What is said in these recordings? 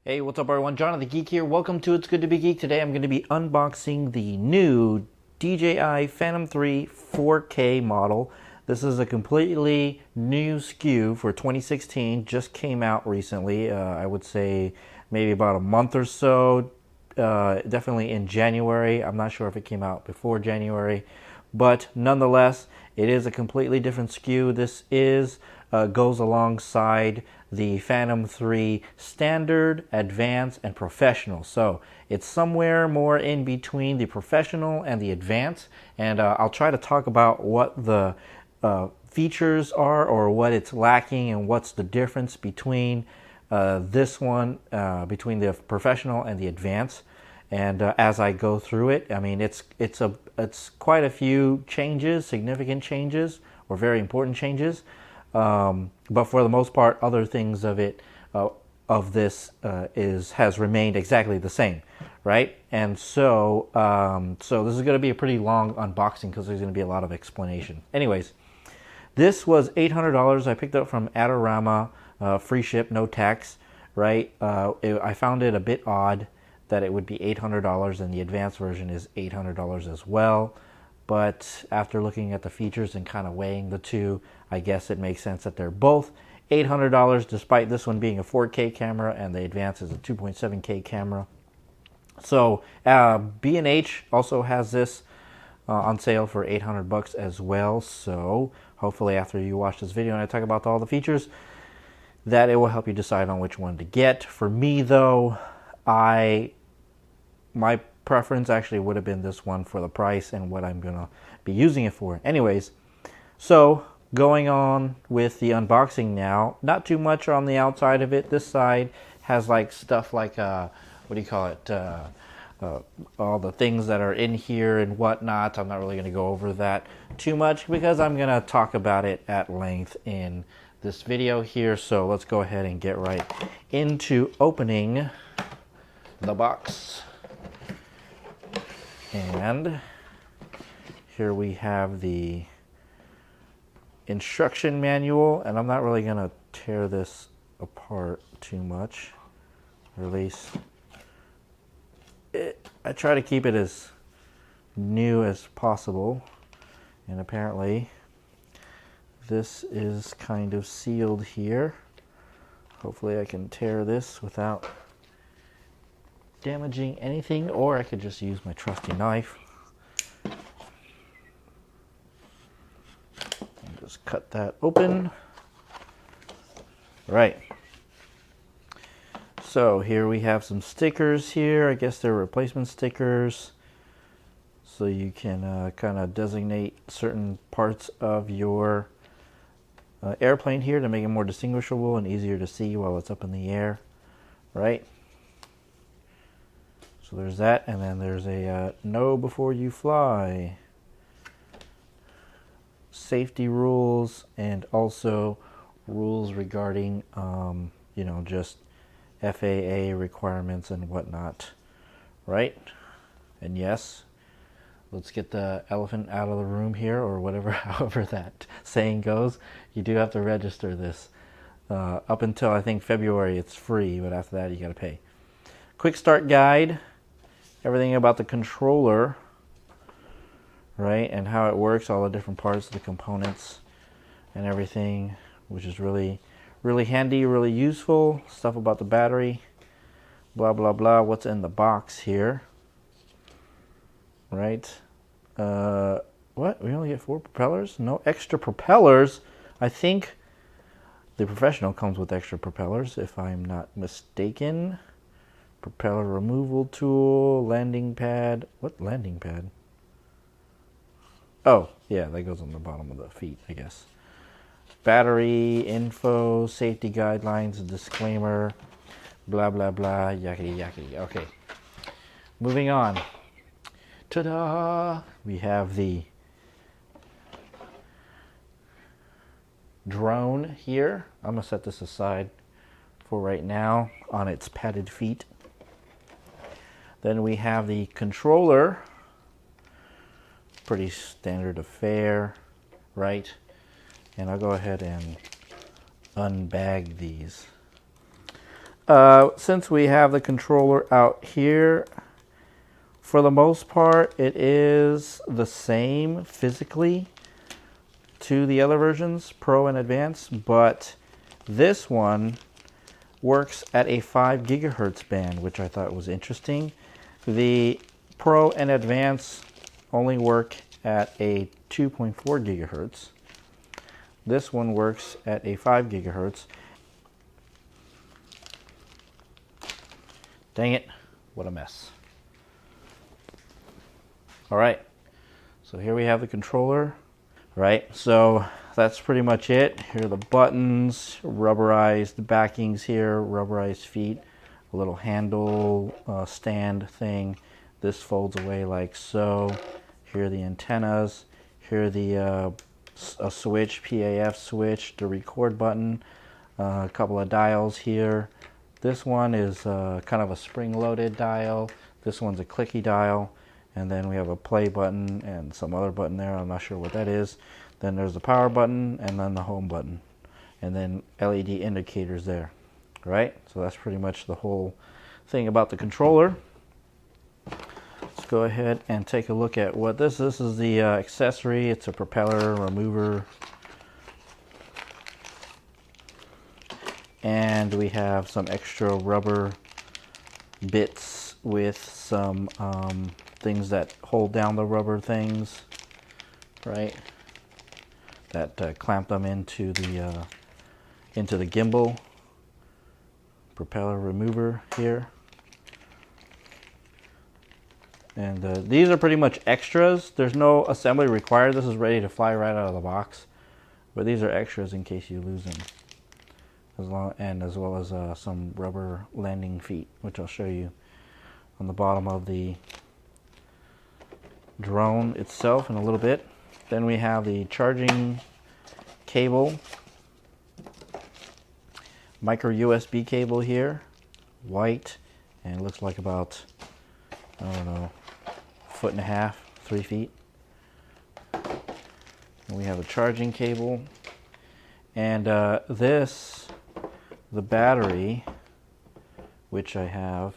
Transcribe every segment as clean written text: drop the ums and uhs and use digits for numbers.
Hey, what's up everyone? John the Geek here. Welcome to It's Good to Be Geek. Today I'm going to be unboxing the new DJI Phantom 3 4K model. This is a completely new SKU for 2016. Just came out recently. I would say maybe about a month or so. Definitely in January. I'm not sure if it came out before January. But nonetheless, it is a completely different SKU. This goes alongside the Phantom 3 Standard, Advanced, and Professional. So it's somewhere more in between the Professional and the Advanced. And I'll try to talk about what the features are or what it's lacking and what's the difference between this one, between the Professional and the Advanced. And as I go through it, I mean, it's quite a few changes, significant changes, or very important changes. But for the most part, other things of it, of this, has remained exactly the same, right? And so, so this is going to be a pretty long unboxing because there's going to be a lot of explanation. Anyways, this was $800. I picked it up from Adorama, free ship, no tax, right? I found it a bit odd that it would be $800 and the advanced version is $800 as well. But after looking at the features and kind of weighing the two, I guess it makes sense that they're both $800 despite this one being a 4K camera and the advanced is a 2.7K camera. So B&H also has this on sale for $800 as well. So hopefully after you watch this video and I talk about all the features, that it will help you decide on which one to get. For me though, my preference actually would have been this one for the price and what I'm going to be using it for. Anyways, so going on with the unboxing now, not too much on the outside of it. This side has like stuff like, what do you call it, all the things that are in here and whatnot. I'm not really going to go over that too much because I'm going to talk about it at length in this video here. So let's go ahead and get right into opening the box. And here we have the instruction manual, and I'm not really going to tear this apart too much, or at least I try to keep it as new as possible, and apparently this is kind of sealed here. Hopefully I can tear this without damaging anything, or I could just use my trusty knife and just cut that open. Right. So here we have some stickers here. I guess they're replacement stickers, so you can kind of designate certain parts of your airplane here to make it more distinguishable and easier to see while it's up in the air, right? So there's that, and then there's a know before you fly, safety rules, and also rules regarding, you know, just FAA requirements and whatnot, right? And yes, let's get the elephant out of the room here, or whatever, however that saying goes. You do have to register this. Up until I think February it's free, but after that you got to pay. Quick start guide. Everything about the controller, right, and how it works, all the different parts, the components, and everything, which is really, really handy, really useful. Stuff about the battery, blah, blah, blah, what's in the box here, right? What? We only get 4 propellers? No extra propellers? I think the Professional comes with extra propellers, if I'm not mistaken. Propeller removal tool, landing pad. What landing pad? Oh, yeah, that goes on the bottom of the feet, I guess. Battery, info, safety guidelines, disclaimer, blah, blah, blah, yakety, yakety. Okay, moving on. Ta-da! We have the drone here. I'm going to set this aside for right now on its padded feet. Then we have the controller, pretty standard affair, right? And I'll go ahead and unbag these. Since we have the controller out here, for the most part, it is the same physically to the other versions, Pro and Advanced, but this one works at a 5 gigahertz band, which I thought was interesting. The Pro and Advanced only work at a 2.4 gigahertz. This one works at a 5 gigahertz. Dang it, what a mess. All right, so here we have the controller. Right, so that's pretty much it. Here are the buttons, rubberized backings here, rubberized feet, a little handle stand thing. This folds away like so. Here are the antennas. Here are the a switch, PAF switch, the record button, a couple of dials here. This one is kind of a spring-loaded dial. This one's a clicky dial. And then we have a play button and some other button there. I'm not sure what that is. Then there's the power button and then the home button. And then LED indicators there. Right? So that's pretty much the whole thing about the controller. Let's go ahead and take a look at what this is. This is the accessory. It's a propeller remover. And we have some extra rubber bits with some things that hold down the rubber things, right? That clamp them into the gimbal. Propeller remover here. And these are pretty much extras. There's no assembly required. This is ready to fly right out of the box. But these are extras in case you lose them. As well as some rubber landing feet, which I'll show you on the bottom of the drone itself in a little bit. Then we have the charging cable, micro USB cable here, white, and it looks like about, I don't know, 1.5 feet, 3 feet. And we have a charging cable, and the battery, which I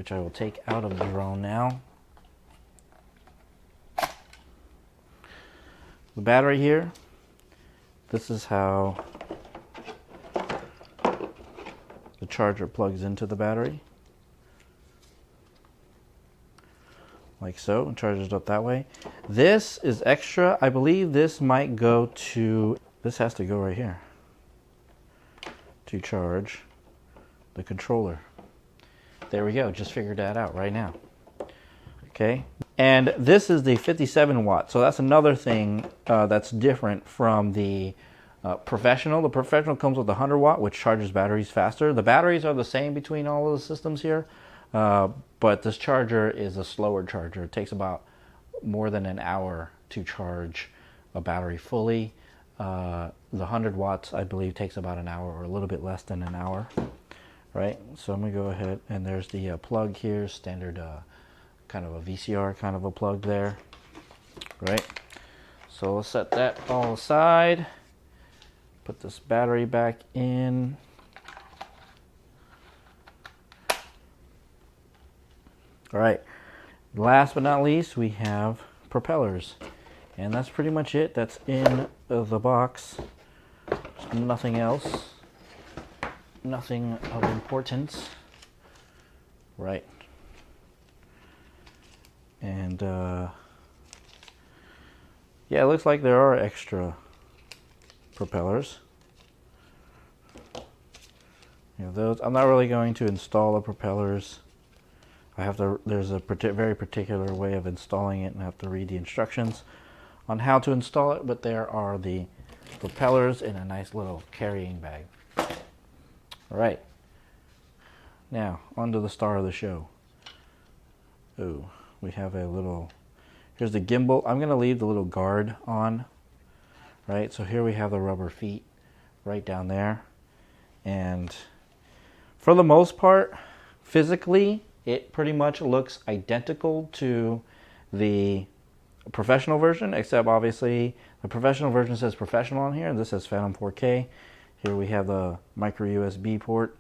will take out of the drone now. The battery here, this is how the charger plugs into the battery. Like so, and charges up that way. This is extra. I believe this might go to, this has to go right here to charge the controller. There we go, just figured that out right now. Okay, and this is the 57 watt, so that's another thing that's different from the Professional. The Professional comes with 100 watt, which charges batteries faster. The batteries are the same between all of the systems here, but this charger is a slower charger. It takes about more than an hour to charge a battery fully. The 100 watts, I believe, takes about an hour or a little bit less than an hour. Right, so I'm going to go ahead, and there's the plug here, standard kind of a VCR kind of a plug there. Right, so we'll set that all aside. Put this battery back in. All right, last but not least, we have propellers. And that's pretty much it. That's in the box. There's nothing else. Nothing of importance. Right. And yeah, it looks like there are extra propellers. You know, those, I'm not really going to install the propellers. I have to, there's a very particular way of installing it, and I have to read the instructions on how to install it, but there are the propellers in a nice little carrying bag. All right, now on to the star of the show. Oh, we have a little, here's the gimbal. I'm gonna leave the little guard on. Right, so here we have the rubber feet right down there, and for the most part, physically, it pretty much looks identical to the Professional version, except obviously the Professional version says Professional on here, and this says Phantom 4K. Here we have the micro USB port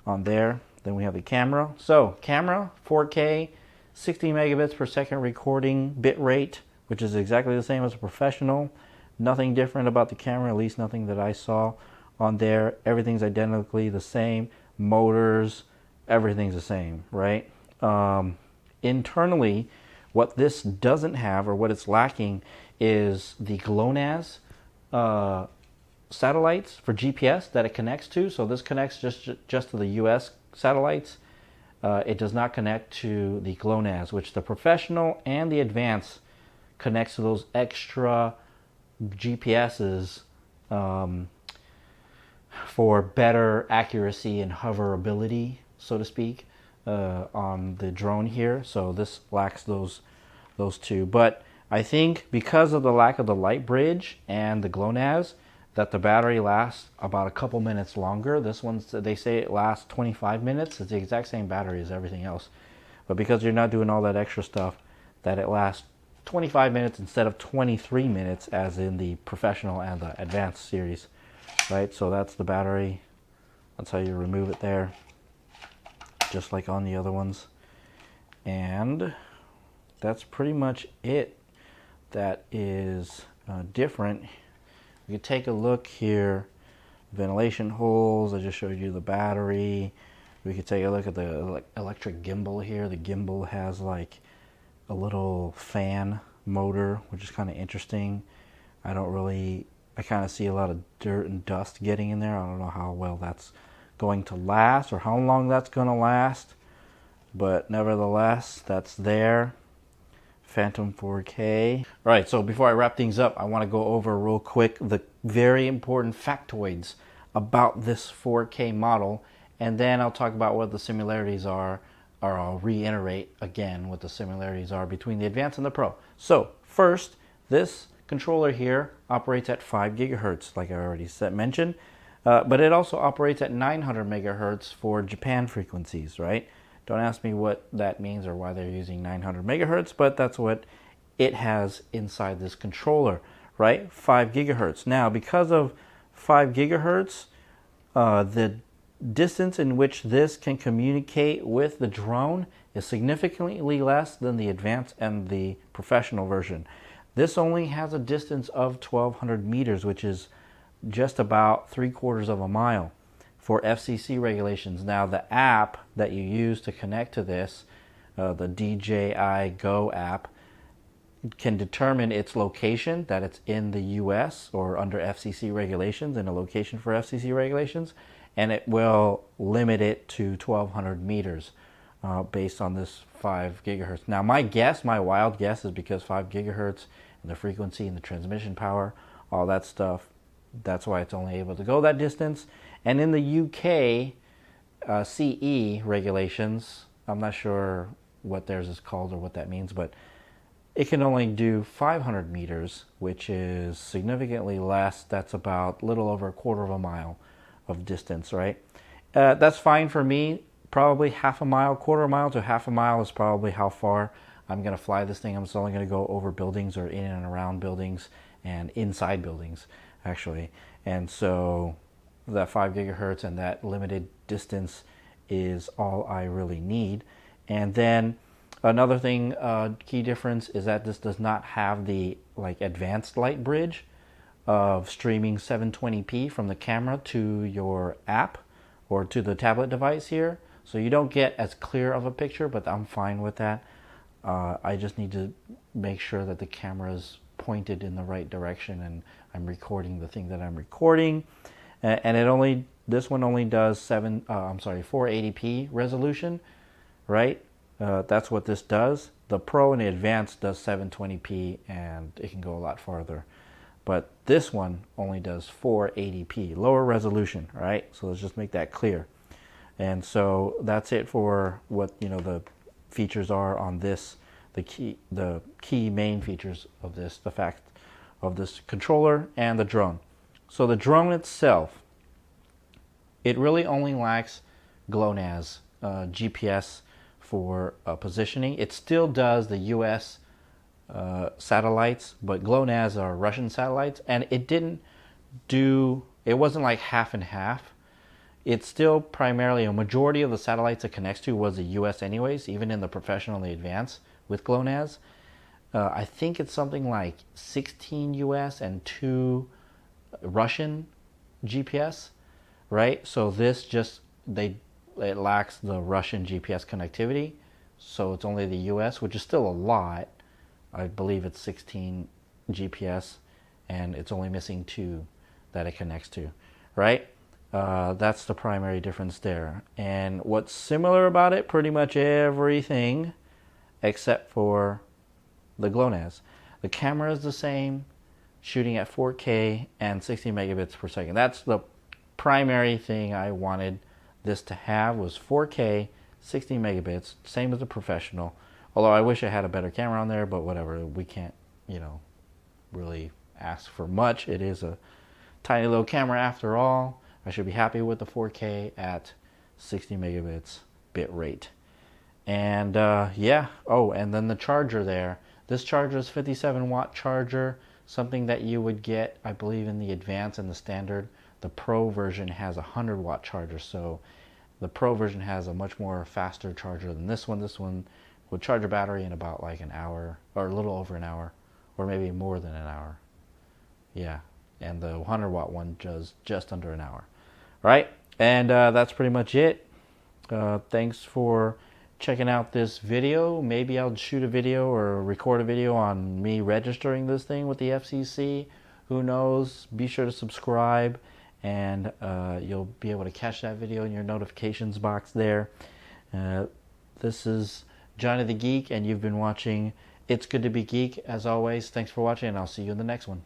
on there. Then we have the camera. So camera, 4K, 60 megabits per second recording bit rate, which is exactly the same as a professional. Nothing different about the camera, at least nothing that I saw on there. Everything's identically the same. Motors, everything's the same, right? Internally, what this doesn't have, or what it's lacking, is the GLONASS satellites for GPS that it connects to. So this connects just to the US satellites. It does not connect to the GLONASS, which the professional and the advanced connects to those extra GPSs for better accuracy and hoverability, so to speak, on the drone here. So this lacks those two. But I think because of the lack of the light bridge and the GLONASS, that the battery lasts about a couple minutes longer. This one's, they say it lasts 25 minutes. It's the exact same battery as everything else. But because you're not doing all that extra stuff, that it lasts 25 minutes instead of 23 minutes as in the professional and the advanced series, right? So that's the battery. That's how you remove it there, just like on the other ones. And that's pretty much it that is different. We could take a look here. Ventilation holes, I just showed you the battery. We could take a look at the electric gimbal here. The gimbal has like a little fan motor, which is kind of interesting. I kind of see a lot of dirt and dust getting in there. I don't know how well that's going to last or how long that's going to last. But nevertheless, that's there. Phantom 4K. All right, so before I wrap things up, I want to go over real quick the very important factoids about this 4K model, and then I'll talk about what the similarities are, or I'll reiterate again what the similarities are between the Advanced and the Pro. So first, this controller here operates at 5 gigahertz, like I already mentioned, but it also operates at 900 megahertz for Japan frequencies, right? Don't ask me what that means or why they're using 900 megahertz, but that's what it has inside this controller, right? 5 gigahertz. Now, because of 5 gigahertz, the distance in which this can communicate with the drone is significantly less than the advanced and the professional version. This only has a distance of 1,200 meters, which is just about 3/4 of a mile for FCC regulations. Now, the app that you use to connect to this, the DJI Go app, can determine its location, that it's in the US or under FCC regulations, in a location for FCC regulations, and it will limit it to 1,200 meters based on this 5 gigahertz. Now, my wild guess is because 5 gigahertz and the frequency and the transmission power, all that stuff, that's why it's only able to go that distance. And in the UK CE regulations, I'm not sure what theirs is called or what that means, but it can only do 500 meters, which is significantly less. That's about a little over 1/4 of a mile of distance, right? That's fine for me. Probably half a mile, 1/4 mile to half a mile is probably how far I'm going to fly this thing. I'm just only going to go over buildings or in and around buildings and inside buildings, actually. And so that 5 gigahertz and that limited distance is all I really need. And then another thing, key difference, is that this does not have the advanced light bridge of streaming 720p from the camera to your app or to the tablet device here. So you don't get as clear of a picture, but I'm fine with that. I just need to make sure that the camera is pointed in the right direction and I'm recording the thing that I'm recording. And this one only does 480p resolution, right? That's what this does. The Pro and the Advanced does 720p and it can go a lot farther. But this one only does 480p, lower resolution, right? So let's just make that clear. And so that's it for what the features are on this, the key main features of this, the fact of this controller and the drone. So the drone itself, it really only lacks GLONASS GPS for positioning. It still does the US satellites, but GLONASS are Russian satellites, and it wasn't like half and half. it's still primarily, a majority of the satellites it connects to was the US anyways, even in the professional and the advanced with GLONASS. I think it's something like 16 US and 2 Russian GPS, right? So this just, it lacks the Russian GPS connectivity, so it's only the US, which is still a lot. I believe it's 16 GPS, and it's only missing 2 that it connects to, right? That's the primary difference there. And what's similar about it? Pretty much everything except for the GLONASS. The camera is the same, shooting at 4K and 60 megabits per second. That's the primary thing I wanted this to have, was 4K, 60 megabits, same as the professional. Although I wish I had a better camera on there, but whatever, we can't, really ask for much. It is a tiny little camera after all. I should be happy with the 4K at 60 megabits bit rate. And yeah, oh, and then the charger there. This charger is 57 watt charger, something that you would get, I believe, in the advanced and the standard. The Pro version has a 100 watt charger, so the Pro version has a much more faster charger than this one. This one would charge a battery in about like an hour, or a little over an hour, or maybe more than an hour. Yeah, and the 100 watt one does just under an hour. Right, and that's pretty much it. Thanks for checking out this video. Maybe I'll shoot a video or record a video on me registering this thing with the FCC. Who knows? Be sure to subscribe, and you'll be able to catch that video in your notifications box there. This is Johnny the Geek, and you've been watching It's Good to Be Geek. As always, thanks for watching, and I'll see you in the next one.